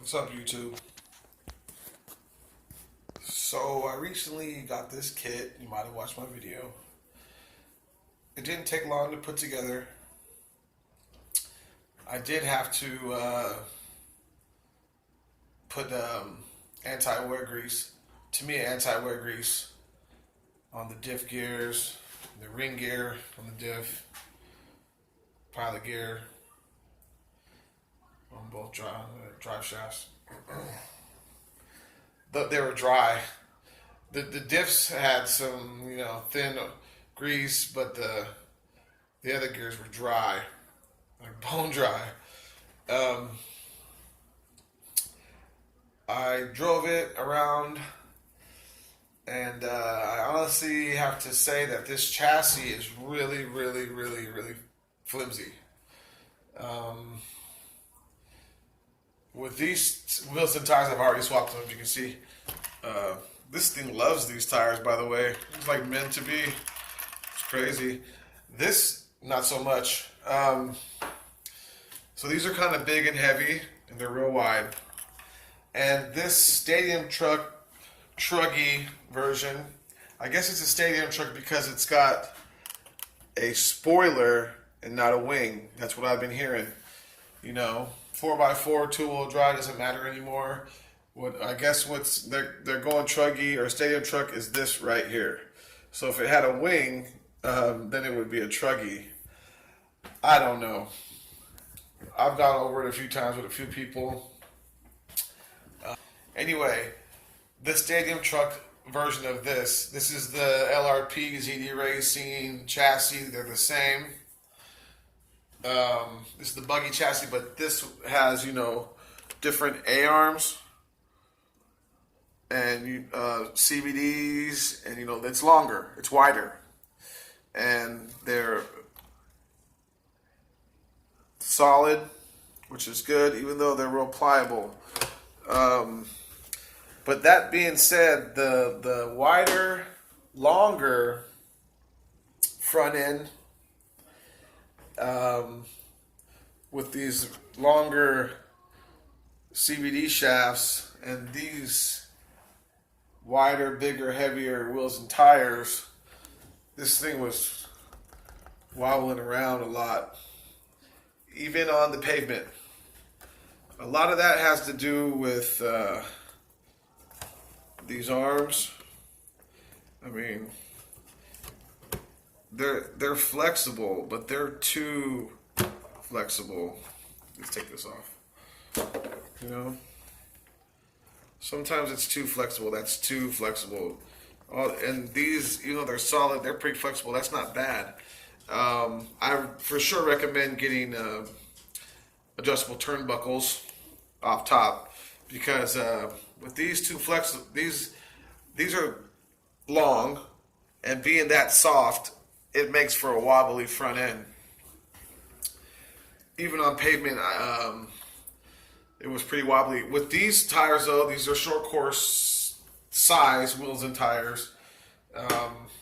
What's up, YouTube? So I recently got this kit. You might have watched my video. It didn't take long to put together. I did have to put anti-wear grease. To me, anti-wear grease on the diff gears, the ring gear on the diff, pilot gear on both drive shafts. They were dry. The diffs had some, thin grease, but the other gears were dry, like bone dry. I drove it around, and I honestly have to say that this chassis is really, really, really, really flimsy. With these wheels and tires, I've already swapped them, as you can see. This thing loves these tires, by the way. It's like meant to be. It's crazy. This, not so much. So these are kind of big and heavy, and they're real wide. And this stadium truggy version, I guess it's a stadium truck because it's got a spoiler and not a wing. That's what I've been hearing. 4x4 two-wheel drive doesn't matter anymore. What's they're going truggy or stadium truck is this right here. So if it had a wing, then it would be a truggy. I don't know. I've gone over it a few times with a few people. Anyway, the stadium truck version of this is the LRP ZD Racing chassis. They're the same. This is the buggy chassis, but this has, different A-arms and CVDs, and, it's longer, it's wider, and they're solid, which is good, even though they're real pliable. But that being said, the wider, longer front end, with these longer CVD shafts and these wider, bigger, heavier wheels and tires, this thing was wobbling around a lot, even on the pavement. A lot of that has to do with these arms. I mean, they're flexible, but they're too flexible. Let's take this off. Sometimes it's too flexible. That's too flexible. And these, they're solid. They're pretty flexible. That's not bad. I for sure recommend getting adjustable turnbuckles off top, because with these two these are long, and being that soft, it makes for a wobbly front end. Even on pavement, it was pretty wobbly. With these tires, though, these are short course size wheels and tires.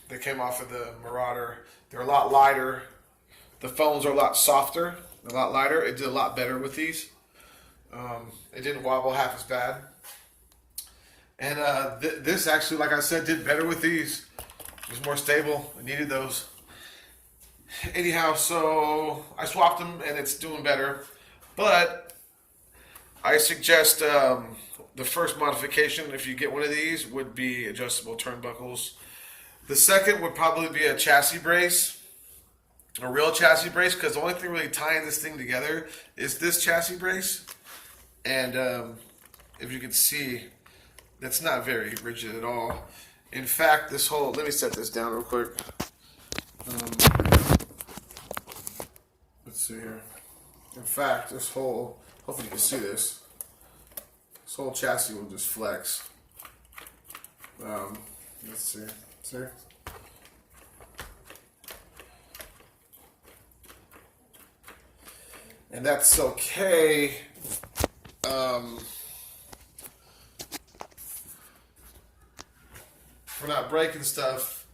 They came off of the Marauder. They're a lot lighter. The foams are a lot softer, a lot lighter. It did a lot better with these. It didn't wobble half as bad. And this actually, like I said, did better with these. It was more stable. I needed those. Anyhow, so I swapped them, and it's doing better. But I suggest the first modification, if you get one of these, would be adjustable turnbuckles. The second would probably be a chassis brace, a real chassis brace, because the only thing really tying this thing together is this chassis brace. And if you can see, that's not very rigid at all. In fact, this whole, let me set this down real quick. Let's see here. In fact, this whole, hopefully you can see this. This whole chassis will just flex. Let's see. See? And that's okay. For not breaking stuff,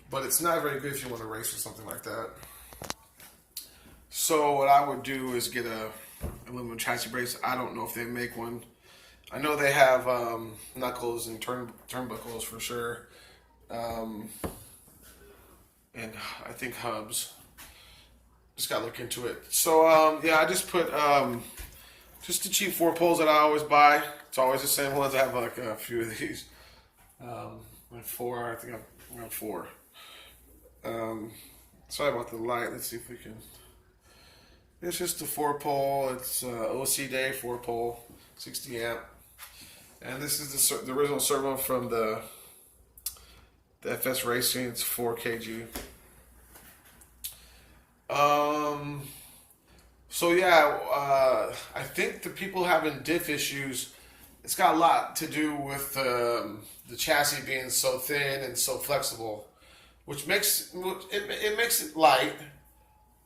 but it's not very good if you want to race or something like that. So what I would do is get a aluminum chassis brace. I don't know if they make one. I know they have knuckles and turnbuckles for sure, and I think hubs. Just gotta look into it. So yeah, I just put just the cheap 4 poles that I always buy. It's always the same ones. I have like a few of these. Like 4, I think I'm around 4. Sorry about the light. Let's see if we can. It's just a 4 pole. It's OC Day 4 pole, 60 amp, and this is the original servo from the FS Racing. It's 4 kg. So yeah, I think the people having diff issues, it's got a lot to do with the chassis being so thin and so flexible, which makes it makes it light.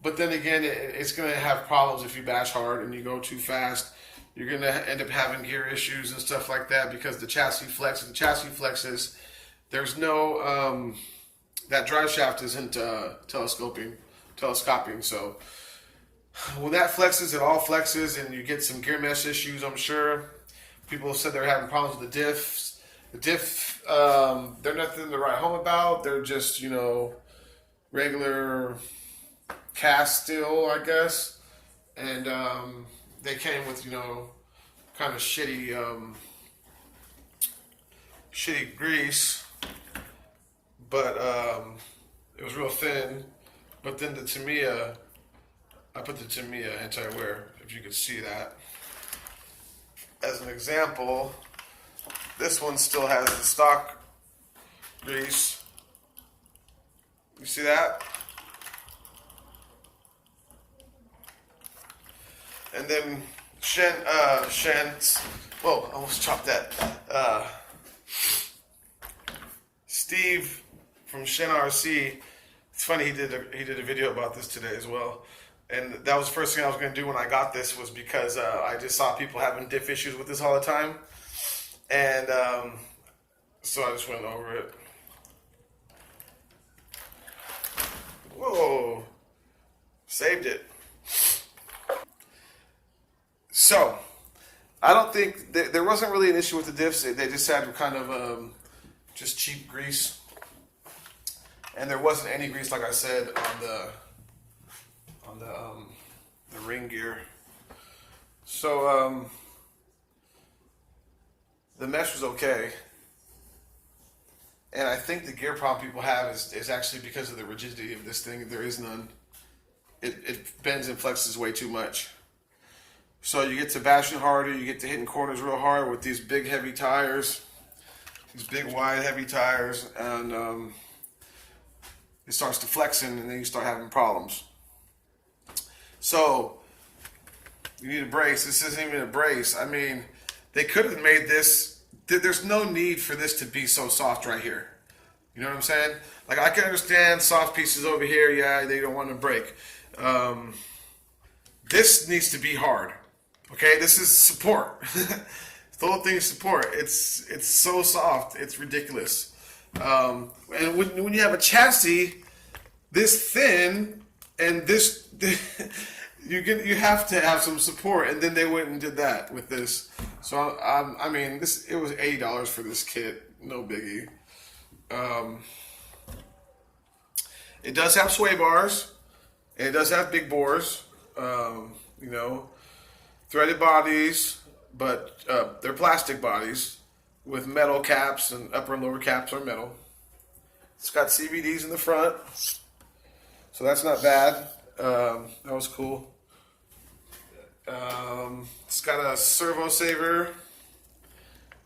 But then again, it's going to have problems if you bash hard and you go too fast. You're going to end up having gear issues and stuff like that because the chassis flexes. The chassis flexes. There's no that drive shaft isn't telescoping. So when that flexes, it all flexes, and you get some gear mesh issues. I'm sure people have said they're having problems with the diffs. The diff, they're nothing to write home about. They're just regular cast steel, I guess, and they came with kind of shitty grease, but it was real thin. But then the Tamiya, I put the Tamiya anti-wear, if you could see that. As an example, this one still has the stock grease. You see that? And then whoa, I almost chopped that. Steve from Shen RC. It's funny, he did a video about this today as well, and that was the first thing I was going to do when I got this, was because I just saw people having diff issues with this all the time, and so I just went over it. Whoa, saved it. So I don't think there wasn't really an issue with the diffs. They just had kind of just cheap grease. And there wasn't any grease, like I said, on the ring gear. So the mesh was okay, and I think the gear problem people have is actually because of the rigidity of this thing. There is none. It bends and flexes way too much. So you get to bashing harder, you get to hitting corners real hard with these big heavy tires, these big wide heavy tires, and it starts to flexing, and then you start having problems. So you need a brace. This isn't even a brace. I mean, they could have made this. There's no need for this to be so soft right here. You know what I'm saying? Like, I can understand soft pieces over here. Yeah, they don't want to break. This needs to be hard. Okay, this is support. The whole thing is support. It's so soft. It's ridiculous. And when you have a chassis this thin and this, you have to have some support, and then they went and did that with this. So I mean, it was $80 for this kit, no biggie. It does have sway bars, and it does have big bores. Threaded bodies, but they're plastic bodies with metal caps, and upper and lower caps are metal. It's got CVDs in the front, so that's not bad. That was cool. It's got a servo saver.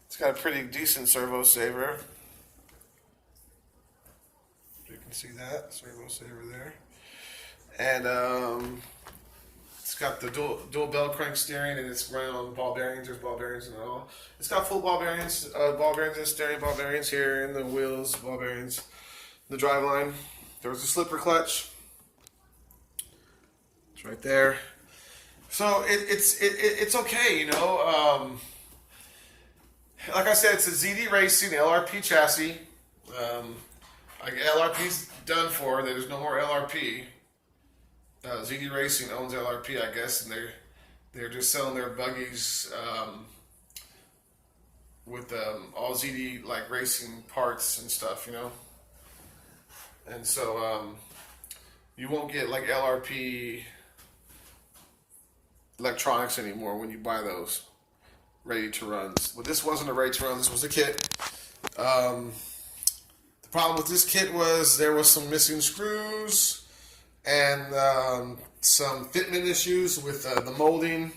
It's got a pretty decent servo saver. You can see that servo saver there, and it's got the dual bell crank steering, and it's running on ball bearings. There's ball bearings and all. It's got full ball bearings in the steering, ball bearings here in the wheels, ball bearings, the drive line. There was a slipper clutch. It's right there. So it's okay, like I said, it's a ZD Racing LRP chassis. LRP's done for. There's no more LRP. ZD Racing owns LRP, I guess, and they're just selling their buggies with all ZD like racing parts and stuff, you know. And so you won't get like LRP electronics anymore when you buy those ready to runs. Well, this wasn't a ready to run. This was a kit. The problem with this kit was there was some missing screws and some fitment issues with the molding.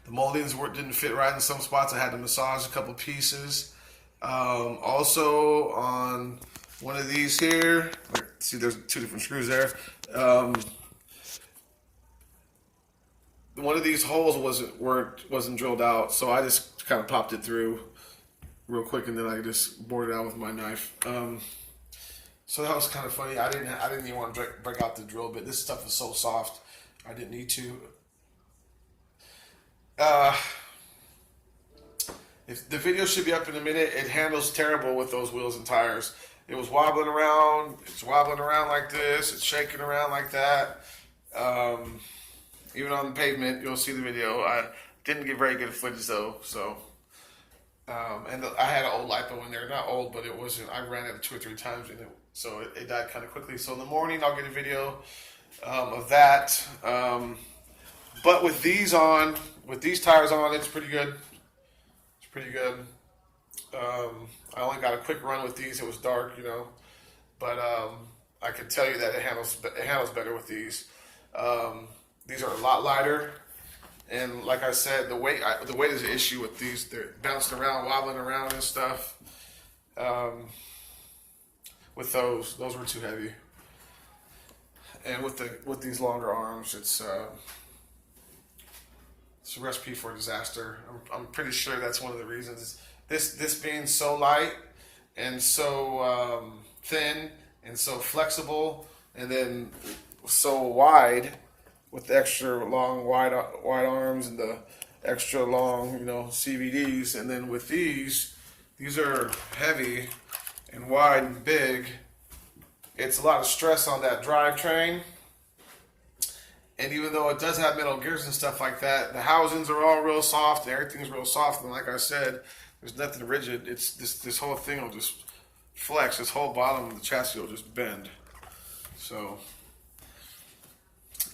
The moldings didn't fit right in some spots. I had to massage a couple pieces. Also on one of these here, see there's 2 different screws there. One of these holes wasn't drilled out, so I just kind of popped it through real quick, and then I just bored it out with my knife. So that was kind of funny. I didn't even want to break out the drill bit. This stuff is so soft, I didn't need to. If the video should be up in a minute. It handles terrible with those wheels and tires. It was wobbling around. It's wobbling around like this. It's shaking around like that. Even on the pavement, you'll see the video. I didn't get very good footage though. So, and I had an old lipo in there. Not old, but it wasn't. I ran it 2 or 3 times, and so it died kind of quickly. So in the morning, I'll get a video of that. But with these tires on, it's pretty good. It's pretty good. I only got a quick run with these. It was dark, you know, but I can tell you that it handles better with these. These are a lot lighter, and like I said, the weight is an issue with these. They're bouncing around, wobbling around and stuff. With those were too heavy, and with these longer arms, it's a recipe for disaster. I'm pretty sure that's one of the reasons. This being so light and so thin and so flexible, and then so wide with the extra long wide arms and the extra long, you know, CVDs, and then with these are heavy and wide and big. It's a lot of stress on that drivetrain. And even though it does have metal gears and stuff like that, the housings are all real soft and everything's real soft. And like I said, there's nothing rigid. It's this whole thing will just flex. This whole bottom of the chassis will just bend. So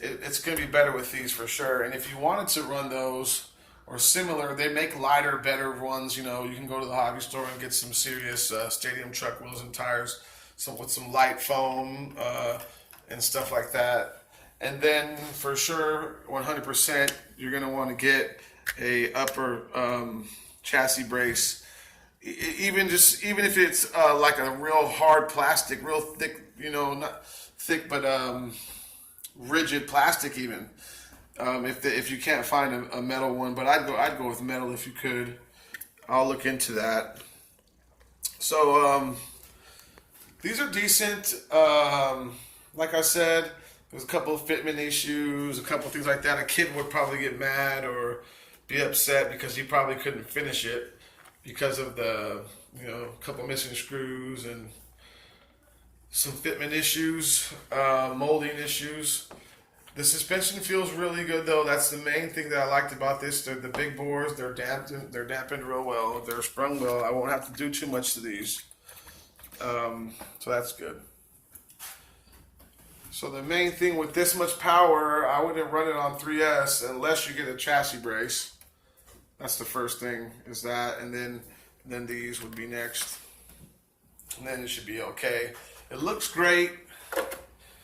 it's going to be better with these for sure. And if you wanted to run those or similar, they make lighter, better ones. You know, you can go to the hobby store and get some serious stadium truck wheels and tires, with some light foam and stuff like that. And then for sure, 100%, you're going to want to get a upper chassis brace. Even if it's like a real hard plastic, real thick, you know, not thick, but rigid plastic even. If you can't find a metal one, but I'd go with metal if you could. I'll look into that. So these are decent. Like I said, there's a couple of fitment issues, a couple of things like that. A kid would probably get mad or be upset because he probably couldn't finish it because of the, you know, a couple missing screws and some fitment issues, molding issues. The suspension feels really good though. That's the main thing that I liked about this. The big bores, they're dampened real well. They're sprung well. I won't have to do too much to these. So that's good. So the main thing with this much power, I wouldn't run it on 3S unless you get a chassis brace. That's the first thing, is that, and then these would be next. And then it should be okay. It looks great.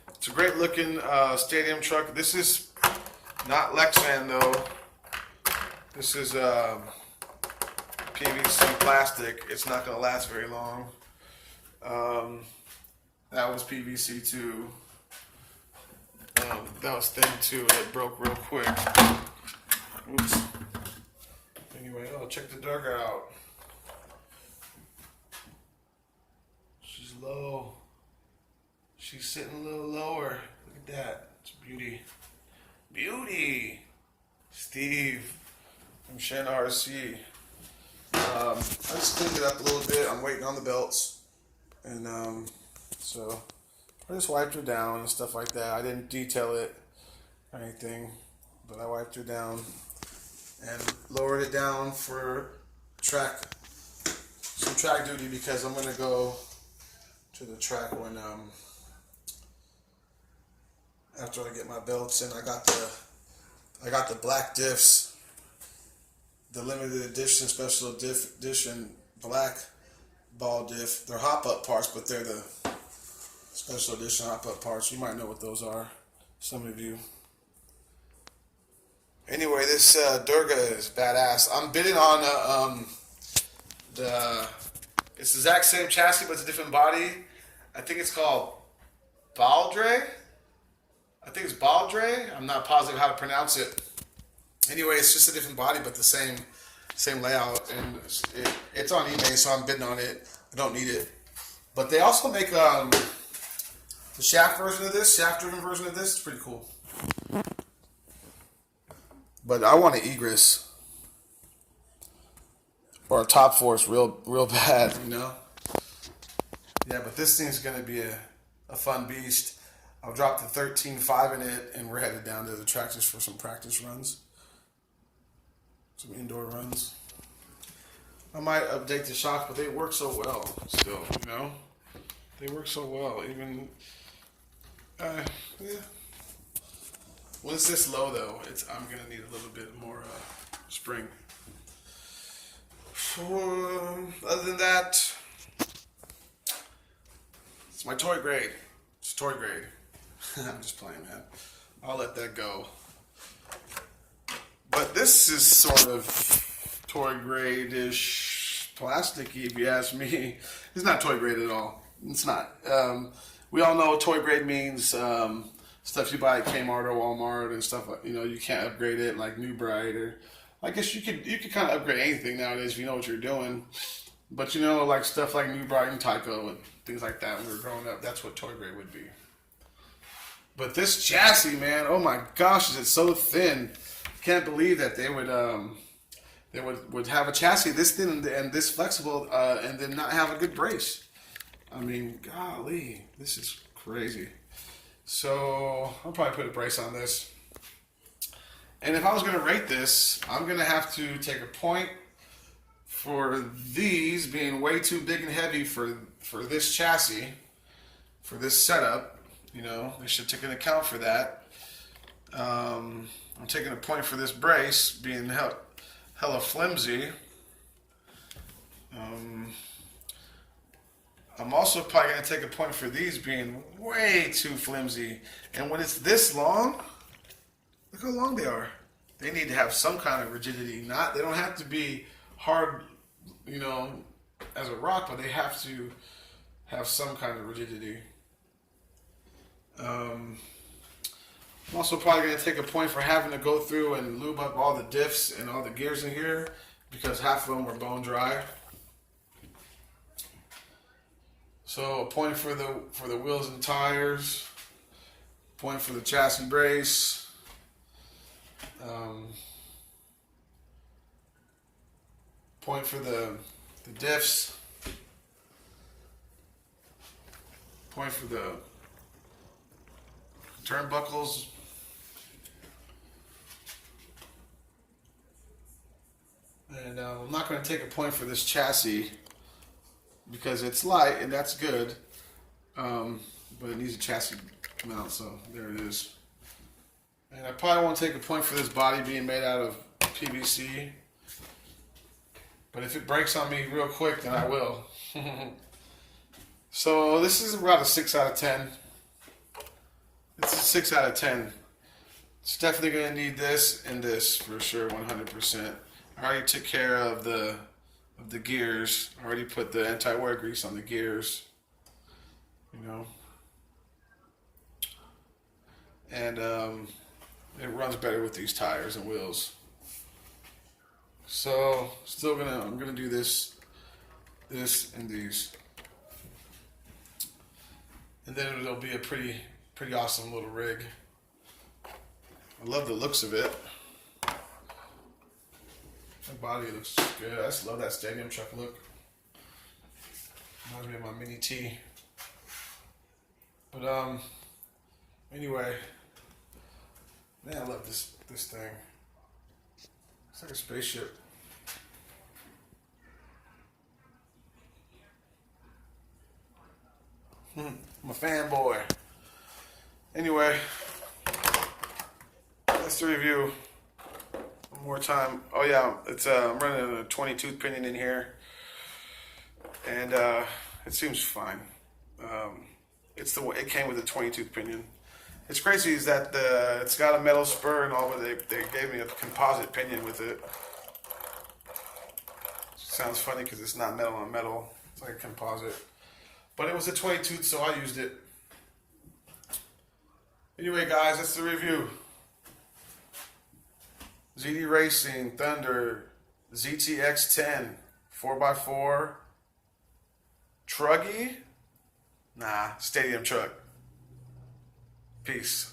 It's a great looking stadium truck. This is not Lexan though. This is PVC plastic. It's not going to last very long. That was PVC too. That was thin too. It broke real quick. Oops. Anyway, check the dug out. She's low. She's sitting a little lower. Look at that. It's beauty. Beauty. Steve from Shen RC. I just cleaned it up a little bit. I'm waiting on the belts. And so I just wiped her down and stuff like that. I didn't detail it or anything, but I wiped her down and lowered it down for track duty because I'm gonna go to the track when after I get my belts and I got the black diffs, the limited edition, special edition black ball diff. They're hop up parts, but they're the special edition hop up parts. You might know what those are, some of you. Anyway, this Durga is badass. I'm bidding on it's the exact same chassis, but it's a different body. I think it's called Baldre. I think it's Baldre. I'm not positive how to pronounce it. Anyway, it's just a different body, but the same layout, and it's on eBay, so I'm bidding on it. I don't need it, but they also make the shaft version of this, shaft-driven version of this. It's pretty cool. But I want an Egris or a Top Force real bad, you know? Yeah, but this thing's going to be a fun beast. I'll drop the 13.5 in it, and we're headed down to the track just for some practice runs. Some indoor runs. I might update the shocks, but they work so well still, you know? They work so well, even, yeah. When it's this low, though, I'm going to need a little bit more spring. Other than that, it's my toy grade. It's toy grade. I'm just playing, man. I'll let that go. But this is sort of toy grade-ish plasticky, if you ask me. It's not toy grade at all. It's not. We all know toy grade means stuff you buy at Kmart or Walmart and stuff like, you know, you can't upgrade it like New Bright, or I guess you could kind of upgrade anything nowadays if you know what you're doing. But you know, like stuff like New Bright and Tyco and things like that when we were growing up, that's what toy grade would be. But this chassis, man, oh my gosh, is it so thin. Can't believe that they would have a chassis this thin and this flexible and then not have a good brace. I mean, golly, this is crazy. So I'll probably put a brace on this. And if I was going to rate this, I'm going to have to take a point for these being way too big and heavy for this chassis, for this setup. You know, they should take an account for that. I'm taking a point for this brace being hella flimsy. I'm also probably going to take a point for these being way too flimsy. And when it's this long, look how long they are. They need to have some kind of rigidity. They don't have to be hard, you know, as a rock, but they have to have some kind of rigidity. I'm also probably going to take a point for having to go through and lube up all the diffs and all the gears in here because half of them were bone dry. So a point for the wheels and tires, point for the chassis brace, point for the diffs, point for the turnbuckles, and I'm not going to take a point for this chassis because it's light and that's good, but it needs a chassis mount, so there it is. And I probably won't take a point for this body being made out of PVC, but if it breaks on me real quick, then I will. So this is about a 6 out of 10. It's a 6 out of 10. It's definitely going to need this and this for sure, 100%. I already took care of the gears. I already put the anti-wear grease on the gears, you know. And it runs better with these tires and wheels. So I'm gonna do this, and these, and then it'll be a pretty awesome little rig. I love the looks of it. The body looks good. I just love that stadium truck look. Reminds me of my Mini T. But anyway, man, I love this thing. It's like a spaceship. I'm a fanboy. Anyway, that's the review. One more time. Oh yeah, it's I'm running a 20 tooth pinion in here, and it seems fine. It came with a 20 tooth pinion. It's crazy is that it's got a metal spur and all, but they gave me a composite pinion with it. Sounds funny because it's not metal on metal. It's like a composite. But it was a 20 tooth, so I used it. Anyway, guys, that's the review. ZD Racing Thunder ZTX-10 4x4 Truggy? Nah, stadium truck. Peace.